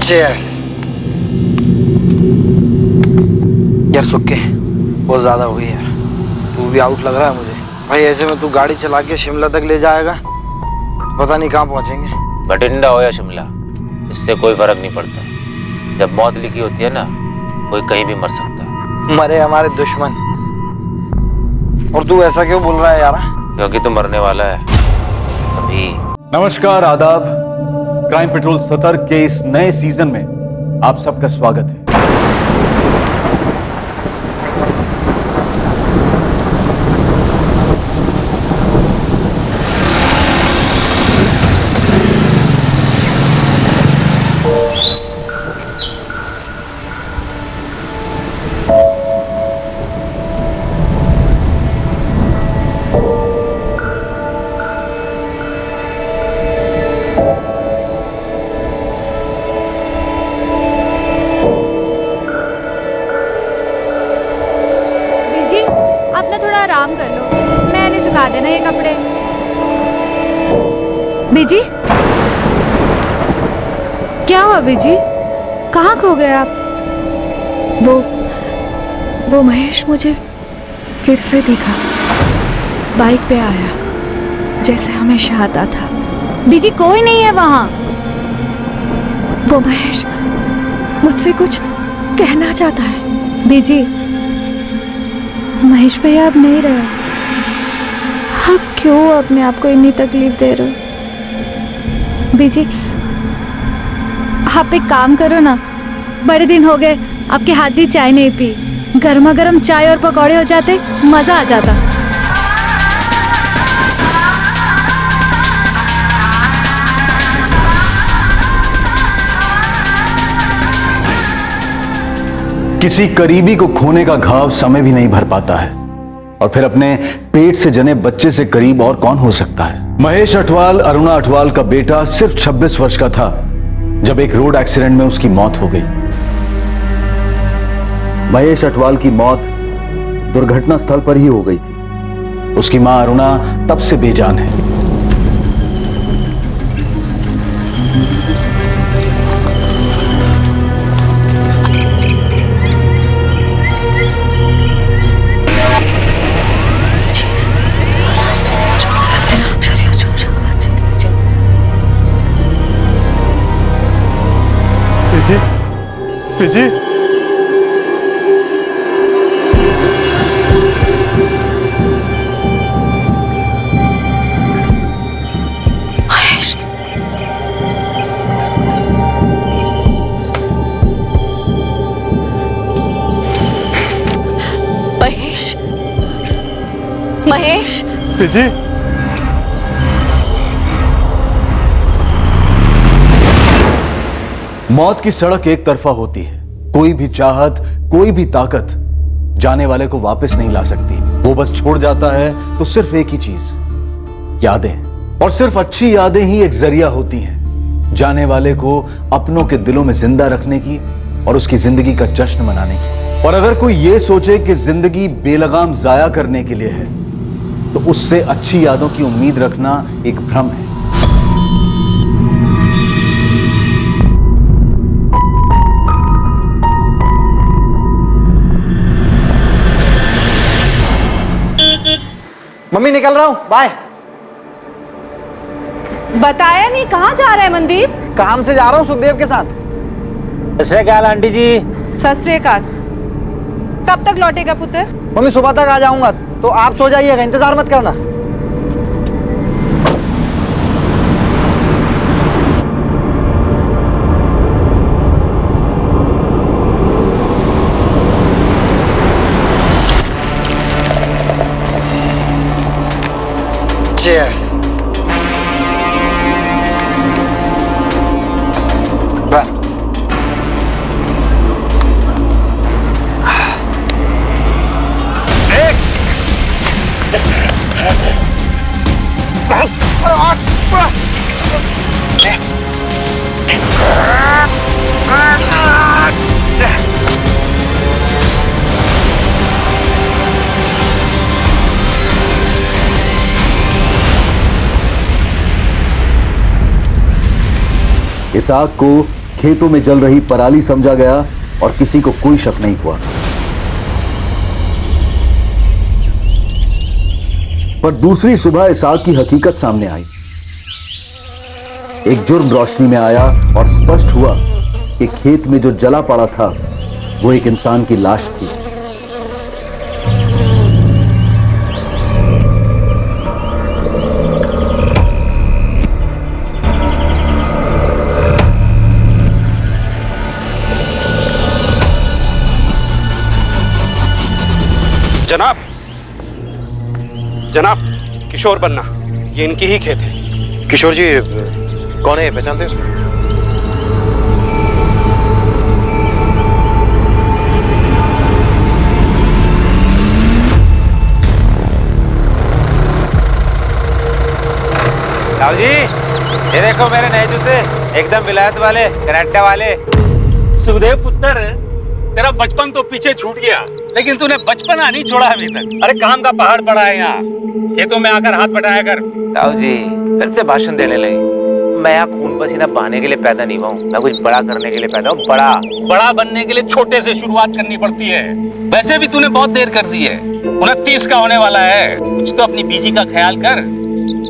Cheers. यार सुक्के बहुत ज्यादा हुई यार, तू भी आउट लग रहा है मुझे भाई। ऐसे में तू गाड़ी चला के शिमला तक ले जाएगा, पता नहीं कहाँ पहुंचेंगे। बठिंडा हो या शिमला, इससे कोई फर्क नहीं पड़ता। जब मौत लिखी होती है ना, कोई कहीं भी मर सकता है। मरे हमारे दुश्मन, और तू ऐसा क्यों बोल रहा है यार? क्योंकि तू मरने वाला है अभी। नमस्कार, आदाब। क्राइम पेट्रोल सतर्क के इस नए सीजन में आप सबका स्वागत है। थोड़ा आराम कर लो, मैंने सुखा देना ये कपड़े। बीजी, क्या हुआ बीजी? कहाँ खो गए आप? वो महेश मुझे फिर से दिखा, बाइक पे आया जैसे हमेशा आता था। बीजी कोई नहीं है वहाँ। वो महेश मुझसे कुछ कहना चाहता है। बीजी, महेश भैया अब नहीं रहे। आप क्यों अपने आप को इतनी तकलीफ दे रहे हो? बीजी आप एक काम करो ना, बड़े दिन हो गए आपके हाथ की चाय नहीं पी। गर्मा गर्म चाय और पकौड़े हो जाते, मजा आ जाता। किसी करीबी को खोने का घाव समय भी नहीं भर पाता है, और फिर अपने पेट से जने बच्चे से करीब और कौन हो सकता है। महेश अठवाल अरुणा अठवाल का बेटा सिर्फ 26 वर्ष का था जब एक रोड एक्सीडेंट में उसकी मौत हो गई। महेश अठवाल की मौत दुर्घटना स्थल पर ही हो गई थी। उसकी मां अरुणा तब से बेजान है। PG, Mahesh, Mahesh, Mahesh, PG. मौत की सड़क एक तरफा होती है। कोई भी चाहत, कोई भी ताकत जाने वाले को वापस नहीं ला सकती। वो बस छोड़ जाता है तो सिर्फ एक ही चीज, यादें। और सिर्फ अच्छी यादें ही एक जरिया होती हैं जाने वाले को अपनों के दिलों में जिंदा रखने की और उसकी जिंदगी का जश्न मनाने की। और अगर कोई ये सोचे कि जिंदगी बेलगाम जाया करने के लिए है, तो उससे अच्छी यादों की उम्मीद रखना एक भ्रम है। मम्मी निकल रहा हूँ, बाय। बताया नहीं कहाँ जा रहा है मनदीप? काम से जा रहा हूँ सुखदेव के साथ। ऐसे क्या आंटी जी? सत श्री अकाल। कब तक लौटेगा पुत्र? मम्मी सुबह तक आ जाऊंगा, तो आप सो जाइएगा, इंतजार मत करना। Cheers. इस आग को खेतों में जल रही पराली समझा गया और किसी को कोई शक नहीं हुआ। पर दूसरी सुबह इस आग की हकीकत सामने आई। एक जुर्म रोशनी में आया और स्पष्ट हुआ कि खेत में जो जला पड़ा था वो एक इंसान की लाश थी। जनाब, जनाब, किशोर बन्ना, ये इनकी ही खेत है। किशोर जी कौन है, पहचानते हैं उसको? साहब जी, ये देखो मेरे नए जूते, एकदम विलायत वाले, कनाडा वाले। सुखदेव पुत्र, तेरा बचपन तो पीछे छूट गया, लेकिन तूने बचपना नहीं छोड़ा अभी तक। अरे काम का पहाड़ पड़ा है यहाँ, खेतों में आकर हाथ बटाया कर। साहब जी फिर से भाषण देने लगे। मैं यहाँ खून पसीना बहाने के लिए पैदा नहीं हुआ हूँ, मैं कुछ बड़ा करने के लिए पैदा हूँ। बड़ा बनने के लिए छोटे से शुरुआत करनी पड़ती है। वैसे भी तूने बहुत देर कर दी है, 29 का होने वाला है। कुछ तो अपनी बीजी का ख्याल कर,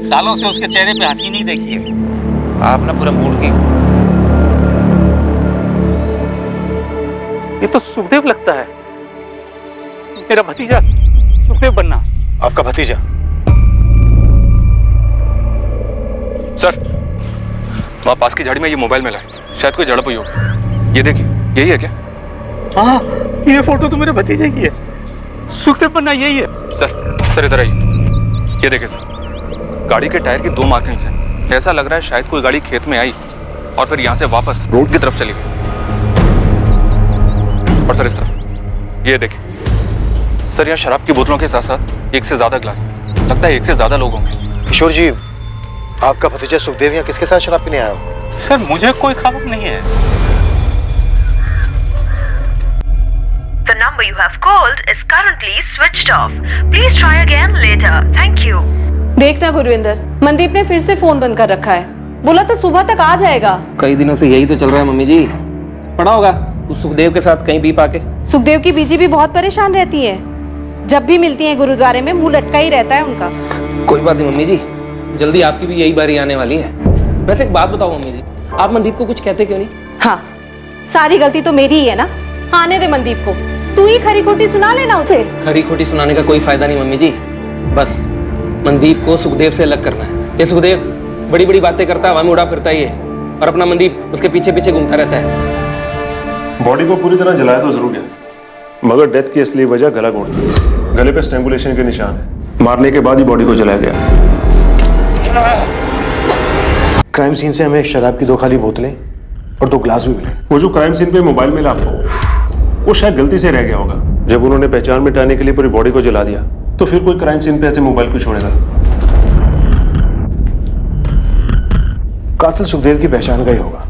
सालों से उसके चेहरे पे हंसी नहीं देखी है। आप ना पूरा मूड की। ये तो सुखदेव लगता है, मेरा भतीजा सुखदेव बन्ना। आपका भतीजा? सर, वहां पास की झाड़ी में ये मोबाइल मिला है, शायद कोई झड़प हुई हो। ये देखिए, यही है क्या? हाँ, ये फोटो तो मेरे भतीजे की है, सुखदेव बन्ना यही है। सर इधर आइए। ये देखिए सर, गाड़ी के टायर की 2 मार्किंग्स हैं। ऐसा लग रहा है शायद कोई गाड़ी खेत में आई और फिर यहाँ से वापस रोड की तरफ चली गई। और सर इस तरफ ये देखिए सर, यहाँ शराब की बोतलों के साथ साथ 1 से ज्यादा ग्लास, लगता है 1 से ज्यादा लोग होंगे। किशोर जी, आपका भतीजा सुखदेव यहाँ किसके साथ शराब पीने आया हो? सर मुझे कोई खबर नहीं है। The number you have called is currently switched off. Please try again later. Thank you. देखना गुरविंदर, मनदीप ने फिर से फोन बंद कर रखा है। बोला था सुबह तक आ जाएगा। कई दिनों से यही तो चल रहा है मम्मी जी। पड़ा होगा उस सुखदेव के साथ कहीं बीप आके। सुखदेव की बीजी भी बहुत परेशान रहती है, जब भी मिलती है गुरुद्वारे में मुंह लटका ही रहता है उनका। कोई बात नहीं मम्मी जी, जल्दी आपकी भी यही बारी आने वाली है। वैसे एक बात बताओ मम्मी जी, आप मनदीप को कुछ कहते क्यों नहीं? हाँ, सारी गलती तो मेरी ही है ना। आने दे मनदीप को, तू ही खरी खोटी सुना लेना उसे। खरी खोटी सुनाने का कोई फायदा नहीं मम्मी जी, बस मनदीप को सुखदेव से अलग करना है। ये सुखदेव बड़ी बड़ी बातें करता है, हवा में उड़ा फिरता ही है, और अपना मनदीप उसके पीछे पीछे घूमता रहता है। बॉडी को पूरी तरह जलाया तो जरूर गया, मगर डेथ की असली वजह गला घोटना। गले पे स्ट्रैंगुलेशन के निशान है, मारने के बाद ही बॉडी को जलाया गया। क्राइम सीन से हमें शराब की 2 खाली बोतलें और 2 ग्लास भी मिले। वो जो क्राइम सीन पे मोबाइल मिला आपको, वो शायद गलती से रह गया होगा। जब उन्होंने पहचान मिटाने के लिए पूरी बॉडी को जला दिया, तो फिर कोई क्राइम सीन पे ऐसे मोबाइल को छोड़ेगा? कातिल सुखदेव की पहचान का ही होगा।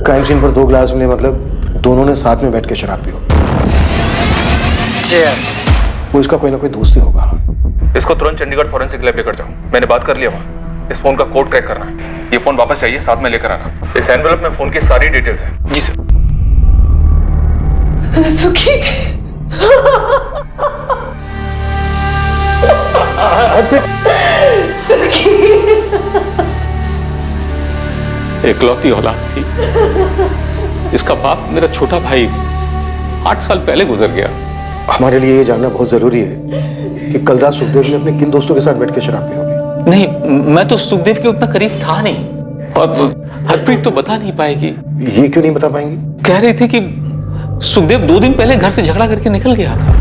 क्राइम सीन पर 2 ग्लास मिले, मतलब दोनों ने साथ में बैठ के शराब पी होगी। वो इसका कोई ना कोई दोस्त ही होगा। इसको तुरंत चंडीगढ़ फॉरेंसिक लैब लेकर जाओ, मैंने बात कर लिया वहाँ। इस फोन का कोड क्रैक करना है, ये फोन वापस चाहिए, साथ में लेकर आना। इस एनवेलप में फोन की सारी डिटेल्स हैं। जी सर। सुखी एकलौती औलाद थी, इसका बाप मेरा छोटा भाई 8 साल पहले गुजर गया। हमारे लिए ये जानना बहुत जरूरी है कि कल रात सुखदेव ने अपने किन दोस्तों के साथ बैठ के शराब पी होगी। नहीं, मैं तो सुखदेव के उतना करीब था नहीं, और हरप्रीत तो बता नहीं पाएगी। ये क्यों नहीं बता पाएंगी? कह रही थी कि सुखदेव 2 दिन पहले घर से झगड़ा करके निकल गया था।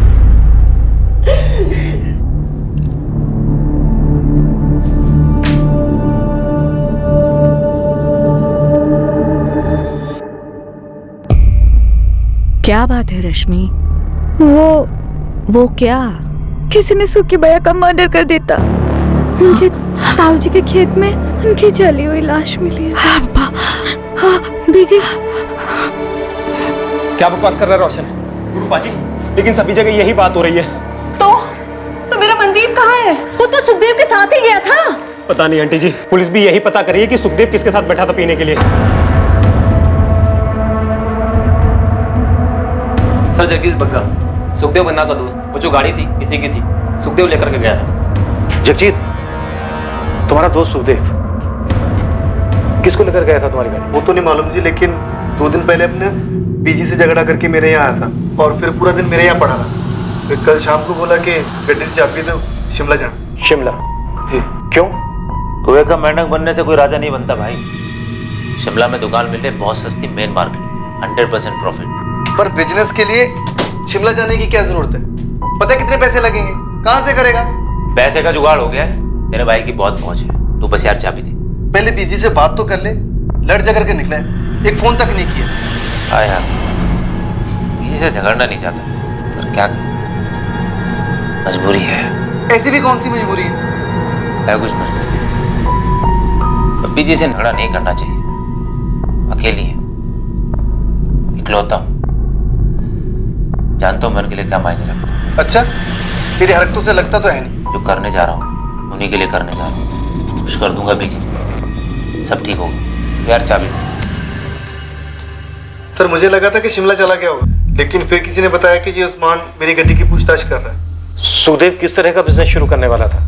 क्या बात है रश्मि? वो क्या? किसी ने सुखी भैया का मर्डर कर देता। उनके ताऊजी के खेत में उनकी जली हुई लाश मिली है। हाँ, बीजी। क्या बकवास कर रहा है रोशन? गुरु बाजी, लेकिन सभी जगह यही बात हो रही है। तो मेरा मनदीप कहाँ है? वो तो सुखदेव के साथ ही गया था। पता नहीं आंटी जी, पुलिस भी यही पता कर रही है कि सुखदेव किसके साथ बैठा था पीने के लिए। सर जगदीश बग्गा, सुखदेव बन्ना का दोस्त। वो जो गाड़ी थी इसी की थी, सुखदेव लेकर के गया था। जगजीत, तुम्हारा दोस्त सुखदेव किसको लेकर गया था तुम्हारी गाड़ी? वो तो नहीं मालूम जी, लेकिन 2 दिन पहले अपने बीजी से झगड़ा करके मेरे यहाँ आया था और फिर पूरा दिन मेरे यहाँ पड़ा रहा। फिर कल शाम को बोला कि गड्डी से चाबी दो, शिमला जाना। शिमला? जी। क्यों? कुएं का मेंढक बनने से कोई राजा नहीं बनता भाई। शिमला में दुकान मिल रही बहुत सस्ती, मेन मार्केट, 100% प्रॉफिट। पर बिजनेस के लिए शिमला जाने की क्या जरूरत है? पता है कितने पैसे लगेंगे? कहाँ से करेगा? पैसे का जुगाड़ हो गया है, तेरे भाई की बहुत पहुंच है। तू बस यार चाबी दे। पहले बीजी से बात तो कर ले। लड़ झगड़ के निकला है, एक फोन तक नहीं किया। हाँ यार, इसे झगड़ना नहीं चाहता, पर क्या कर, मजबूरी है। ऐसी भी कौन सी मजबूरी है? कुछ मजबूरी। बीजी से झगड़ा नहीं करना चाहिए। अकेली है, इकलौता हूं, जानता हूं मैं उनके लिए क्या मायने रखता। अच्छा, तेरी हरकतों से लगता तो है नहीं। जो करने जा रहा हूँ उन्हीं के लिए करने जा रहा हूँ। खुश कर दूंगा बीजी, सब ठीक होगा। यार चाबी दे। सर मुझे लगा था कि शिमला चला गया होगा, लेकिन फिर किसी ने बताया कि ये उस्मान मेरी गड्डी की पूछताछ कर रहा है। सुखदेव किस तरह का बिजनेस शुरू करने वाला था?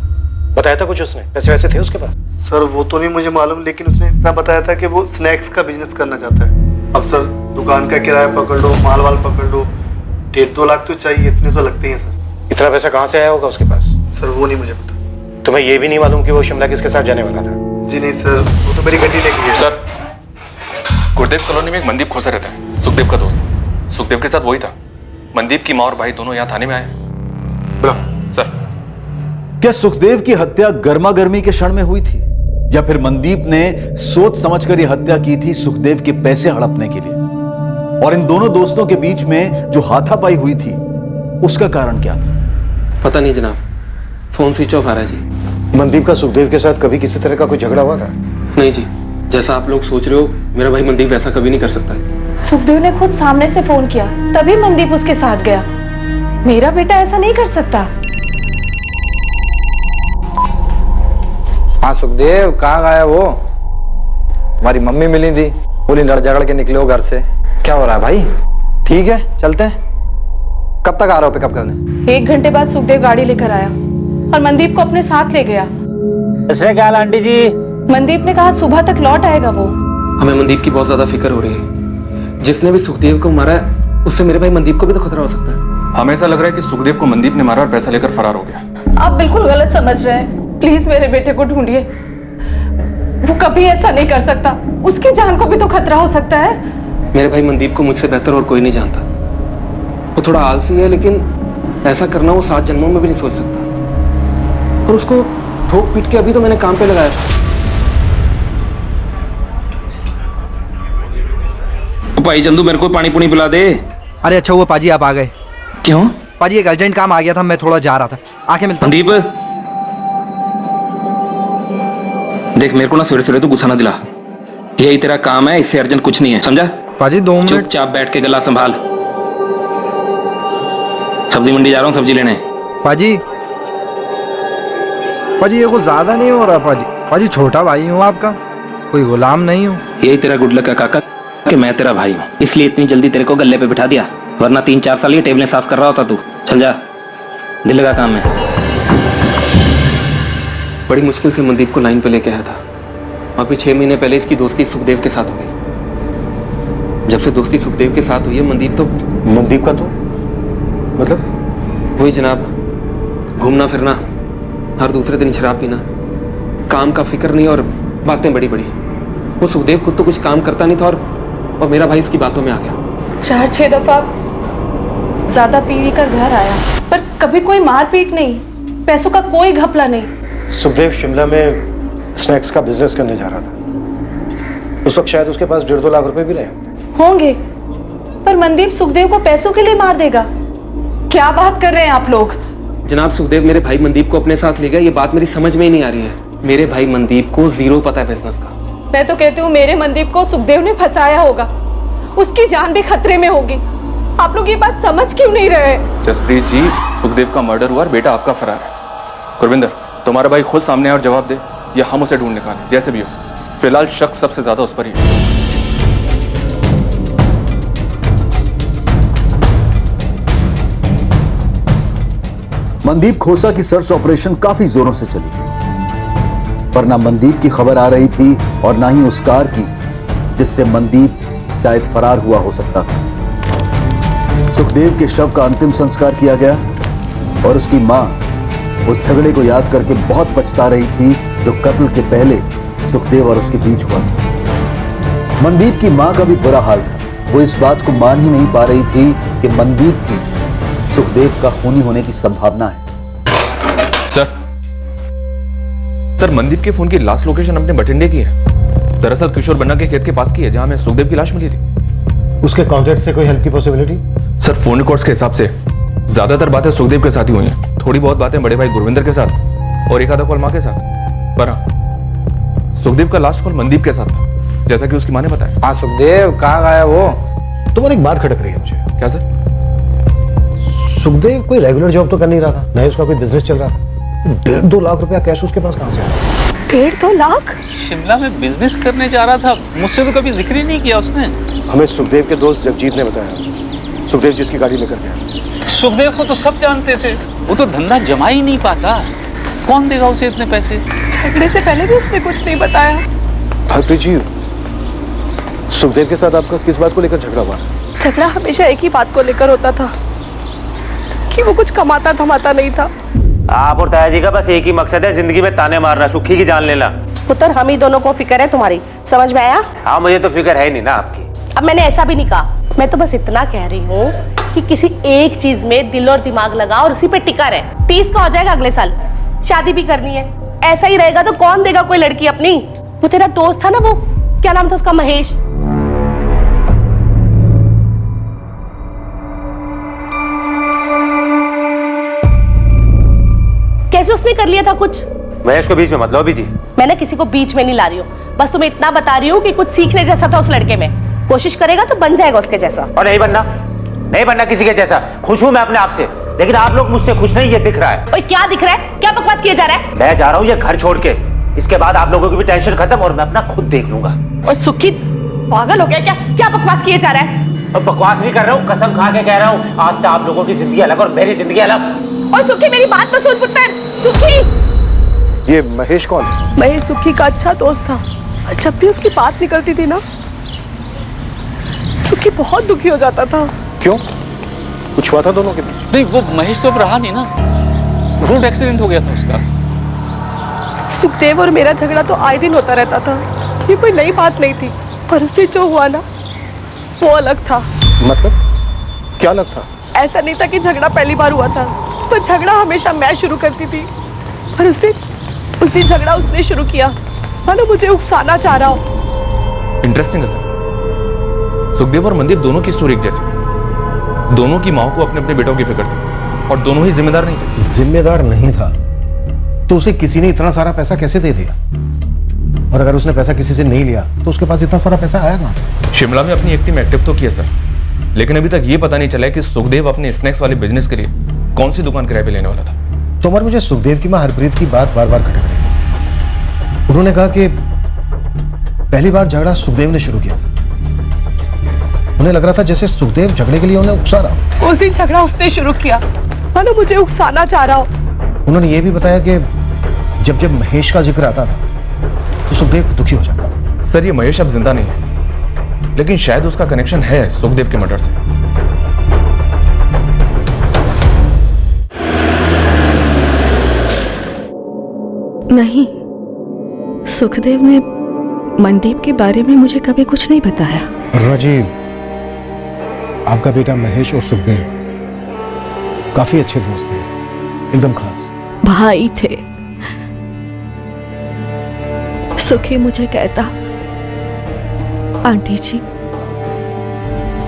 बताया था कुछ उसने? पैसे वैसे थे उसके पास? सर वो तो नहीं मुझे मालूम, लेकिन उसने इतना बताया था कि वो स्नैक्स का बिजनेस करना चाहता है। अब सर दुकान का किराया पकड़ लो, माल वाल पकड़ लो, 1.5-2 लाख तो चाहिए, इतने तो लगते हैं सर। इतना पैसा कहाँ से आया होगा उसके पास? सर वो नहीं मुझे पता। तुम्हें ये भी नहीं मालूम कि वो शिमला किसके साथ जाने वाला था? जी नहीं सर, वो तो मेरी गड्डी लेके गया। सर, गुरुदेव कॉलोनी में एक मनदीप खोसा रहता है, सुखदेव का दोस्त। सुखदेव के साथ वही था। मनदीप की माँ और भाई दोनों यहाँ थाने में आए। सर, क्या सुखदेव की हत्या गर्मा गर्मी के क्षण में हुई थी, या फिर मनदीप ने सोच समझकर यह हत्या की थी सुखदेव के पैसे हड़पने के लिए? और इन दोनों दोस्तों के बीच में जो हाथापाई हुई थी उसका कारण क्या था? पता नहीं जनाब, फोन स्विच ऑफ आ रहा है जी। मनदीप का सुखदेव के साथ कभी किसी तरह का कोई झगड़ा हुआ था? नहीं जी, जैसा आप लोग सोच रहे हो, मेरा भाई मनदीप वैसा कभी नहीं कर सकता है। सुखदेव ने खुद सामने से फोन किया, तभी मनदीप उसके साथ गया। मेरा बेटा ऐसा नहीं कर सकता। हाँ सुखदेव, कहाँ गया वो? तुम्हारी मम्मी मिली थी, बोली लड़ झगड़ के निकले हो घर से। क्या हो रहा है भाई? ठीक है, चलते हैं। कब तक आ रहे हो पिकअप करने? 1 घंटे बाद सुखदेव गाड़ी लेकर आया और मनदीप को अपने साथ ले गया। क्या हाल आंटी जी? मनदीप ने कहा सुबह तक लौट आएगा वो। हमें मनदीप की बहुत ज्यादा फिक्र हो रही है। जिसने भी सुखदेव को मारा है, उससे मेरे भाई मनदीप को भी तो खतरा हो सकता है। हमें ऐसा लग रहा है कि सुखदेव को मनदीप ने मारा और पैसा लेकर फरार हो गया। आप बिल्कुल गलत समझ रहे हैं। प्लीज मेरे बेटे को ढूंढिए, वो कभी ऐसा नहीं कर सकता। उसकी जान को भी तो खतरा हो सकता है। मेरे भाई मनदीप को मुझसे बेहतर और कोई नहीं जानता। वो थोड़ा आलसी है, लेकिन ऐसा करना वो 7 जन्मों में भी नहीं सोच सकता। और उसको ठोक पीट के अभी तो मैंने काम पे लगाया था। भाई चंदू, मेरे को पानी पुनी पिला दे। अरे अच्छा हुआ पाजी आप आ गए। क्यों? पाजी एक अर्जेंट काम आ गया था, मैं थोड़ा जा रहा था, आके मिलता हूं। मनदीप देख, मेरे को ना सवेरे तू गुस्सा ना दिला। यही तेरा काम है, इससे अर्जेंट कुछ नहीं है, समझा? पाजी 2 मिनट चुपचाप बैठ के गला संभाल। सब्जी मंडी जा रहा हूँ सब्जी लेने। पाजी पाजी ये कुछ ज्यादा नहीं हो रहा पाजी? पाजी छोटा भाई हूँ आपका, कोई गुलाम नहीं हूँ। यही तेरा गुड लक है काका कि मैं तेरा भाई हूँ, इसलिए इतनी जल्दी तेरे को गले पे बिठा दिया, वरना 3-4 साल ये टेबलें साफ कर रहा होता तू। चल जा, दिल लगा काम है। बड़ी मुश्किल से मनदीप को लाइन पे लेके आया था। अभी 6 महीने पहले इसकी दोस्ती सुखदेव के साथ हो गई। जब से दोस्ती सुखदेव के साथ हुई है, मनदीप तो मनदीप का तो मतलब वही जनाब, घूमना फिरना, हर दूसरे दिन शराब पीना, काम का फिक्र नहीं और बातें बड़ी बड़ी। वो सुखदेव खुद तो कुछ काम करता नहीं था और मेरा भाई इसकी बातों में आ गया। 4-6 दफा ज्यादा पी कर घर आया, पर कभी कोई मारपीट नहीं, पैसों का कोई घपला नहीं। सुखदेव शिमला में स्नैक्स का बिजनेस करने जा रहा था। उस वक्त शायद उसके पास 1.5-2 लाख रुपए भी रहे होंगे, पर मनदीप सुखदेव को पैसों के लिए मार देगा? क्या बात कर रहे हैं आप लोग? जनाब, सुखदेव मेरे भाई मनदीप को अपने साथ ले गया, ये बात मेरी समझ में ही नहीं आ रही है। मेरे भाई मनदीप को 0 पता है बिजनेस का। मैं तो कहती हूँ मेरे मनदीप को सुखदेव ने फंसाया होगा, उसकी जान भी खतरे में होगी। आप लोग ये बात समझ क्यों नहीं रहे? जसप्रीत जी, सुखदेव का मर्डर हुआ और बेटा आपका फरार है। गुरविंदर, तुम्हारा भाई खुद सामने आए और जवाब दे, या हम उसे ढूंढ निकालें, जैसे भी हो। फिलहाल शक सबसे ज्यादा उस पर ही है। मनदीप खोसा की सर्च ऑपरेशन काफी जोरों से चली, पर ना मनदीप की खबर आ रही थी और ना ही उस कार की जिससे मनदीप शायद फरार हुआ हो सकता था। सुखदेव के शव का अंतिम संस्कार किया गया और उसकी मां उस झगड़े को याद करके बहुत पछता रही थी जो कत्ल के पहले सुखदेव और उसके बीच हुआ था। मनदीप की मां का भी बुरा हाल था। वो इस बात को मान ही नहीं पा रही थी कि मनदीप की सुखदेव का खूनी होने की संभावना है। सर मनदीप के फोन की लास्ट लोकेशन अपने बठिंडे की है। दरअसल किशोर बन्ना के खेत के पास की है जहां में सुखदेव की लाश मिली थी। उसके कॉन्टैक्ट से कोई हेल्प की पॉसिबिलिटी? सर फोन रिकॉर्ड्स के हिसाब से ज्यादातर बातें सुखदेव के साथ ही हुई हैं। थोड़ी बहुत बातें बड़े भाई गुरविंदर के साथ और एक आधा कॉल मां के साथ। पर हाँ, सुखदेव का लास्ट कॉल मनदीप के साथ था, जैसा कि उसकी मां ने बताया। हाँ सुखदेव कहाँ गया वो? तुम्हारी एक बात खटक रही है मुझे। क्या सर? सुखदेव कोई रेगुलर जॉब तो कर नहीं रहा था, ना ही उसका कोई बिजनेस चल रहा था। 1.5-2 लाख रुपया कैश उसके पास कहां से आया? 1.5-2 लाख? शिमला में बिजनेस करने जा रहा था, मुझसे तो कभी जिक्र ही नहीं किया उसने। हमें सुखदेव के दोस्त जगजीत ने बताया, सुखदेव जिसकी गाड़ी लेकर गया। सुखदेव को तो सब जानते थे, वो तो धंधा जमा ही नहीं पाता। कौन देगा उसे इतने पैसे? झगड़े से पहले भी उसने कुछ नहीं बताया। हरप्रीत जी, सुखदेव के साथ आपका किस बात को लेकर झगड़ा हुआ? झगड़ा हमेशा एक ही बात को लेकर होता था कि वो कुछ कमाता धमाता नहीं था। आप और ताया जी का बस एक ही मकसद है, जिंदगी में ताने मारना, सुखी की जान लेना। पुत्र, हम ही दोनों को फिक्र है तुम्हारी, समझ में आया? हाँ, मुझे तो फिक्र है ही नहीं ना आपकी। अब मैंने ऐसा भी नहीं कहा, मैं तो बस इतना कह रही हूँ कि किसी एक चीज में दिल और दिमाग लगा और उसी पे टिका रहे। 30 का हो जाएगा अगले साल, शादी भी करनी है। ऐसा ही रहेगा तो कौन देगा कोई लड़की अपनी? वो तेरा दोस्त था ना, वो क्या नाम था उसका, महेश। कैसे उसने कर लिया था कुछ? महेश को बीच में मत लो जी। मैंने किसी को बीच में नहीं ला रही हूँ, बस तुम्हें इतना बता रही हूँ कि कुछ सीखने जैसा था उस लड़के में। कोशिश करेगा तो बन जाएगा उसके जैसा। और नहीं बनना किसी के जैसा। खुश हूँ मैं अपने आप से, लेकिन आप लोग मुझसे खुश नहीं, ये दिख रहा है। ओए क्या दिख रहा है? क्या बकवास किया जा रहा है? मैं जा रहा हूँ ये घर छोड़ के। इसके बाद आप लोगों की भी टेंशन खत्म और मैं अपना खुद देख लूंगा। और सुखी पागल हो गया क्या? क्या बकवास किए जा रहा है? और बकवास नहीं कर रहा हूँ, कसम खा के कह रहा हूँ, आज से आप लोगों की जिंदगी अलग और मेरी जिंदगी अलग। और सुखी मेरी बात तो सुन पुत्र, सुखी। ये महेश कौन है? महेश सुखी का अच्छा दोस्त था और जब भी उसकी बात निकलती थी ना, सुखी बहुत दुखी हो जाता था। क्यों? कुछ हुआ था दोनों के बीच? नहीं, वो महेश तो अब रहा नहीं ना, रोड एक्सीडेंट हो गया था उसका। सुखदेव और मेरा झगड़ा तो आए दिन होता रहता था, ये कोई नई बात नहीं थी। पर उस दिन जो हुआ ना, वो अलग था। मतलब क्या अलग था? ऐसा नहीं था कि झगड़ा पहली बार हुआ था, पर झगड़ा हमेशा मैं शुरू करती थी। पर उस दिन झगड़ा उसने शुरू किया, मानो मुझे उकसाना चाह रहा हो। इंटरेस्टिंग है सर। सुखदेव और मनदीप दोनों की स्टोरी एक जैसी। दोनों की माँ को अपने अपने बेटों की फिक्र थी और दोनों ही जिम्मेदार नहीं थे। जिम्मेदार नहीं था तो उसे किसी ने इतना सारा पैसा कैसे दे दिया? और अगर उसने पैसा किसी से नहीं लिया तो उसके पास इतना सारा पैसा आया कहां से? शिमला में अपनी एक टीम एक्टिव तो किया सर, लेकिन अभी तक ये पता नहीं चला है कि सुखदेव अपने स्नैक्स वाले बिजनेस के लिए कौन सी दुकान किराए पे लेने वाला था। तो मगर मुझे सुखदेव की मां हरप्रीत की बात बार बार खटक रही है। उन्होंने कहा कि पहली बार झगड़ा सुखदेव ने शुरू किया था। उन्हें लग रहा था जैसे सुखदेव झगड़े के लिए उन्हें उकसा रहा। उस दिन झगड़ा उसने शुरू किया, मानो मुझे उकसाना चाह रहा हो। उन्होंने ये भी बताया कि जब जब महेश का जिक्र आता था तो सुखदेव दुखी हो जाता था। सर ये महेश अब जिंदा नहीं है, लेकिन शायद उसका कनेक्शन है सुखदेव के मर्डर से। नहीं, सुखदेव ने मनदीप के बारे में मुझे कभी कुछ नहीं बताया। राजीव, आपका बेटा महेश और सुखदेव काफी अच्छे दोस्त थे, एकदम खास भाई थे। सुखी मुझे कहता, आंटी जी,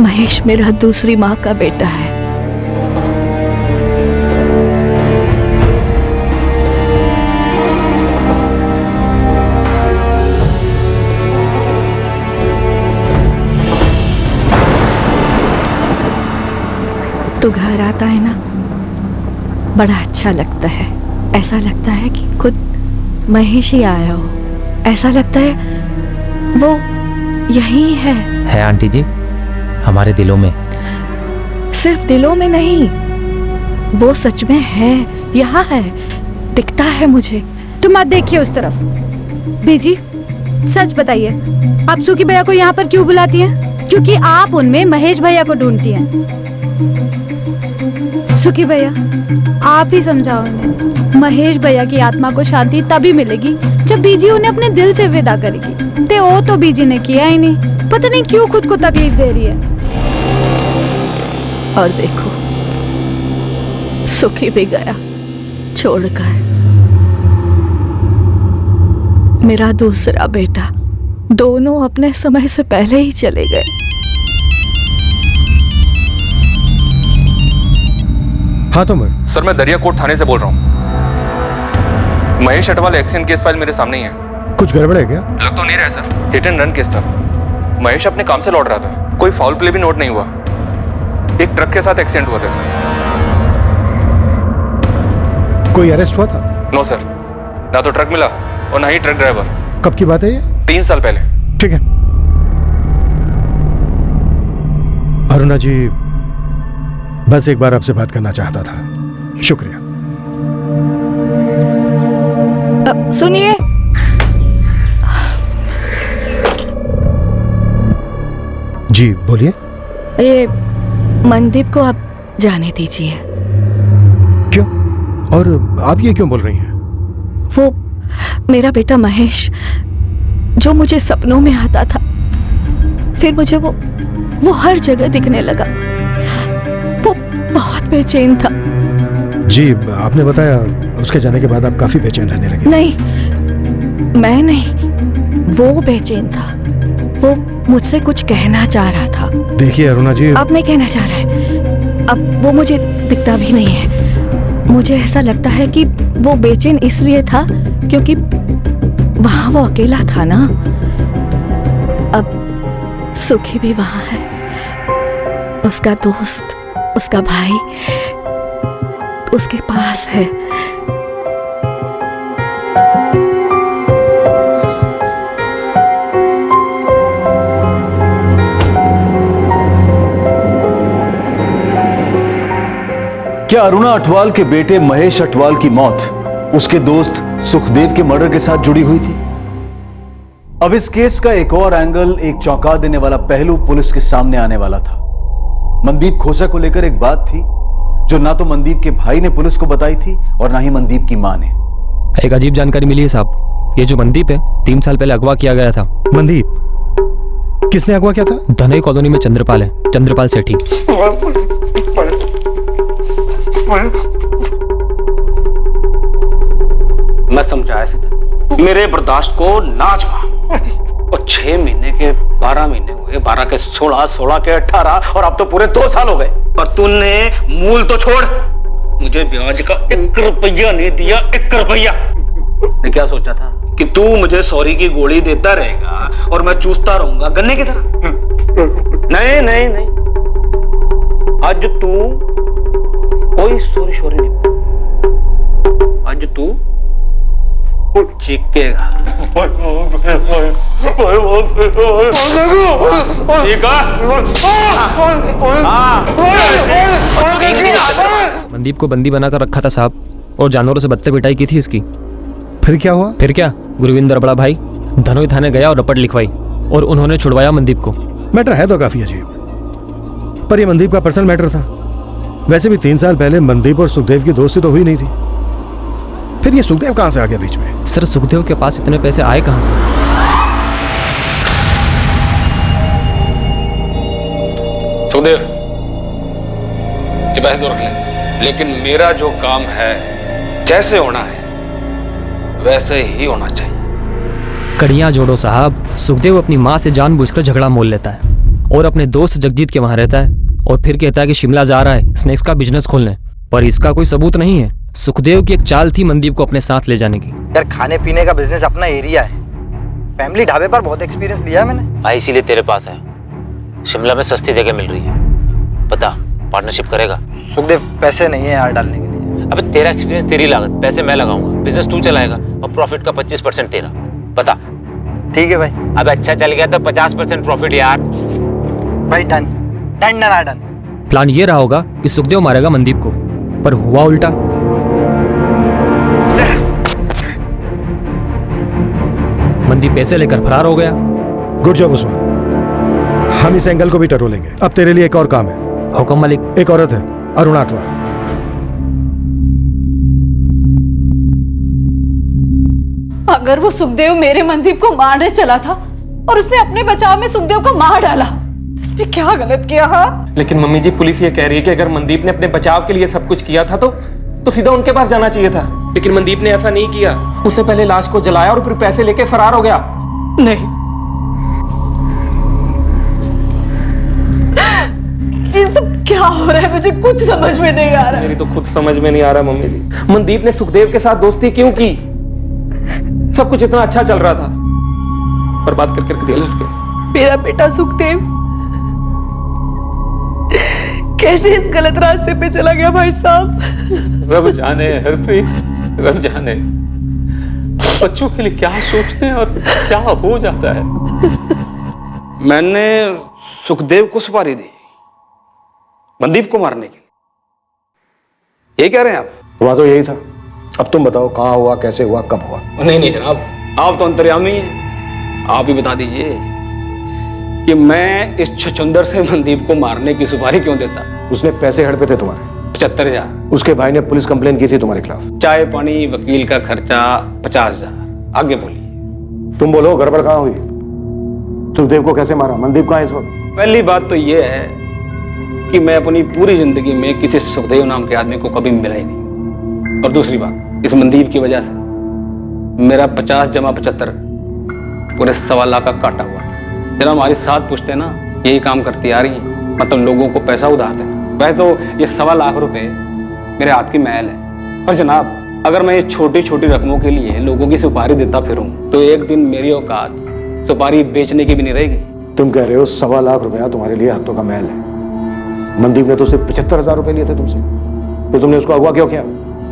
महेश मेरा दूसरी माँ का बेटा है। तो घर आता है ना, बड़ा अच्छा लगता है। ऐसा लगता है कि खुद महेश ही आया हो। ऐसा लगता है वो यही है आंटी जी, हमारे दिलों में। सिर्फ दिलों में नहीं, वो सच में है, यहाँ है, दिखता है मुझे। तुम मत देखिए उस तरफ। बीजी सच बताइए, आप सुखी भैया को यहाँ पर क्यों बुलाती हैं? क्योंकि आप उनमें महेश भैया को ढूंढती हैं। सुखी भैया आप ही समझाओ उन्हें। महेश भैया की आत्मा को शांति तभी मिलेगी जब बीजी उन्हें अपने दिल से विदा करेगी। ते वो तो बीजी ने किया ही नहीं, पता नहीं क्यों खुद को तकलीफ दे रही है। और देखो सुखी भी गया छोड़कर। मेरा दूसरा बेटा, दोनों अपने समय से पहले ही चले गए। हाँ तोमर। सर मैं दरियाकोट थाने से बोल रहा हूँ। Mahesh Atwal accident case file मेरे सामने ही है। कुछ गड़बड़ है क्या? लग तो नहीं रहा sir, hit and run case था। महेश अपने काम से लौट रहा था, कोई फाउल प्ले भी नोट नहीं हुआ। एक ट्रक के साथ एक्सीडेंट हुआ था सर। कोई अरेस्ट हुआ था? नो सर, ना तो ट्रक मिला और ना ही ट्रक ड्राइवर। कब की बात है ये? 3 साल पहले। ठीक है अरुणा जी, बस एक बार आपसे बात करना चाहता था। शुक्रिया। सुनिए, जी बोलिए। ये मनदीप को आप जाने दीजिए। क्यों? और आप ये क्यों बोल रही हैं? वो मेरा बेटा महेश जो मुझे सपनों में आता था, फिर मुझे वो हर जगह दिखने लगा। वो बहुत बेचैन था। जी आपने बताया उसके जाने के बाद आप काफी बेचैन रहने लगे। नहीं, मैं नहीं, वो बेचैन था। वो मुझसे कुछ कहना चाह रहा था। देखिए अरुणा जी, अब नहीं कहना चाह रहा है। अब वो मुझे दिखता भी नहीं है। मुझे ऐसा लगता है कि वो बेचैन इसलिए था क्योंकि वहां वो अकेला था ना। अब सुखी भी वहां है, उसका दोस्त, उसका भाई उसके पास है। क्या अरुणा अटवाल के बेटे महेश अटवाल की मौत उसके दोस्त सुखदेव के मर्डर के साथ जुड़ी हुई थी? अब इस केस का एक और एंगल, एक चौंका देने वाला पहलू पुलिस के सामने आने वाला था। मनदीप खोसा को लेकर एक बात थी जो ना तो मनदीप के भाई ने पुलिस को बताई थी और ना ही मनदीप की मां ने। एक अजीब जानकारी मिली है साहब। ये जो मनदीप है 3 साल पहले अगवा किया गया था। मनदीप? किसने अगवा किया था? धनई कॉलोनी में चंद्रपाल है, चंद्रपाल सेठी। मैं समझाया से था, मेरे बर्दाश्त को ना छुआ। और 6 महीने के 12 महीने हुए, 12 के 16, 16 के 18 और अब तो पूरे 2 साल हो गए। और तूने मूल तो छोड़, मुझे ब्याज का 1 रुपया नहीं दिया। 1 रुपया। मैं क्या सोचा था कि तू मुझे सॉरी की गोली देता रहेगा और मैं चूसता रहूंगा गन्ने की तरह। नहीं नहीं नहीं, आज तू कोई सॉरी नहीं, आज तू चीखेगा। मनदीप को बंदी बनाकर रखा था साहब और जानवरों से बत्ते पिटाई की थी इसकी। फिर क्या हुआ? फिर क्या, गुरविंदर बड़ा भाई धनोई थाने गया और रपट लिखवाई और उन्होंने छुड़वाया मनदीप को। मैटर है तो काफी अजीब, पर यह मनदीप का पर्सनल मैटर था। वैसे भी 3 साल पहले मनदीप और सुखदेव की दोस्ती तो हुई नहीं थी। फिर ये सुखदेव कहां से आ गया बीच में? सर सुखदेव के पास इतने पैसे आए कहां से? सुखदेव ये पैसे तो रख ले, लेकिन मेरा जो काम है जैसे होना है वैसे ही होना चाहिए। कड़ियां जोड़ो साहब। सुखदेव अपनी माँ से जानबूझकर झगड़ा मोल लेता है और अपने दोस्त जगजीत के वहां रहता है और फिर कहता है कि शिमला जा रहा है स्नैक्स का बिजनेस खोलने, पर इसका कोई सबूत नहीं है। सुखदेव की एक चाल थी मनदीप को अपने साथ ले जाने की। यार खाने पीने का बिजनेस अपना एरिया है, फैमिली ढाबे पर बहुत एक्सपीरियंस लिया है मैंने। भाई इसीलिए तेरे पास है। शिमला में सस्ती जगह मिल रही है, बता पार्टनरशिप करेगा? सुखदेव पैसे नहीं है यार डालने के लिए। अबे तेरा एक्सपीरियंस, तेरी लागत, पैसे मैं लगाऊंगा, बिजनेस तू चलाएगा और प्रॉफिट का 25% तेरा। बता। ठीक है भाई। अब अच्छा चल गया तो 50% प्रॉफिट यार। भाई done done done done. Plan ये रहा होगा कि सुखदेव मारेगा मनदीप को, पर हुआ उल्टा। मंदीप पैसे लेकर फरार हो गया। गुड जॉब उस्मान, हम इस एंगल को भी टटोलेंगे। अब तेरे लिए एक और काम है। हुक्म मालिक। एक औरत है, अरुणात्वा। अगर वो सुखदेव मेरे मनदीप को मारने चला था और उसने अपने बचाव में सुखदेव को मार डाला, तो इसमें क्या गलत किया? हाँ, लेकिन मम्मी जी पुलिस ये कह रही है कि अगर मनदीप ने अपने बचाव के लिए सब कुछ किया था तो सीधा उनके पास जाना चाहिए था। लेकिन मनदीप ने ऐसा नहीं किया। उससे पहले लाश को जलाया और फिर पैसे लेके फरार हो गया। नहीं, ये सब क्या हो रहा है? मुझे कुछ समझ में नहीं आ रहा है। मेरी तो खुद समझ में नहीं आ रहा मम्मी जी। मनदीप ने सुखदेव के साथ दोस्ती क्यों की? सब कुछ इतना अच्छा चल रहा था, बर्बाद करके रख दिया लड़के। मेरा बेटा सुखदेव कैसे इस गलत रास्ते पे चला गया भाई साहब? रब जाने हरप्रीत, रब जाने बच्चों के लिए क्या सोचते हैं और क्या हो जाता है। मैंने सुखदेव को सुपारी दी मनदीप को मारने की, ये कह रहे हैं आप? हुआ तो यही था। अब तुम बताओ कहाँ हुआ, कैसे हुआ, कब हुआ? नहीं जनाब, आप तो अंतर्यामी हैं। आप ही बता दीजिए कि मैं इस छछुंदर से मनदीप को मारने की सुपारी क्यों देता? उसने पैसे हड़पे थे तुम्हारे 75,000। उसके भाई ने पुलिस कंप्लेन की थी तुम्हारे खिलाफ। चाय पानी वकील का खर्चा 50,000। आगे बोलिए। तुम बोलो गड़बड़ कहाँ हुई? सुखदेव को कैसे मारा? मनदीप कहाँ है इस वक्त? पहली बात तो ये है कि मैं अपनी पूरी जिंदगी में किसी सुखदेव नाम के आदमी को कभी मिला ही नहीं। और दूसरी बात, इस मनदीप की वजह से मेरा 50 जमा 75 पूरे 1.25 लाख का काटा हुआ था। जरा हमारी साथ पूछते ना, यही काम करती आ रही है, मतलब लोगों को पैसा उधार देना। वैसे तो ये 1.25 लाख रुपए मेरे हाथ की मैल है। और जनाब, अगर मैं ये छोटी छोटी रकमों के लिए लोगों की सुपारी देता फिरूं तो एक दिन मेरी औकात सुपारी बेचने की भी नहीं रहेगी। तुम कह रहे हो 1.25 लाख रुपया तुम्हारे लिए हाथों का मैल है। मनदीप ने तो सिर्फ 75,000 रुपए लिए थे तुमसे, तो तुमने उसको अगवा क्यों किया?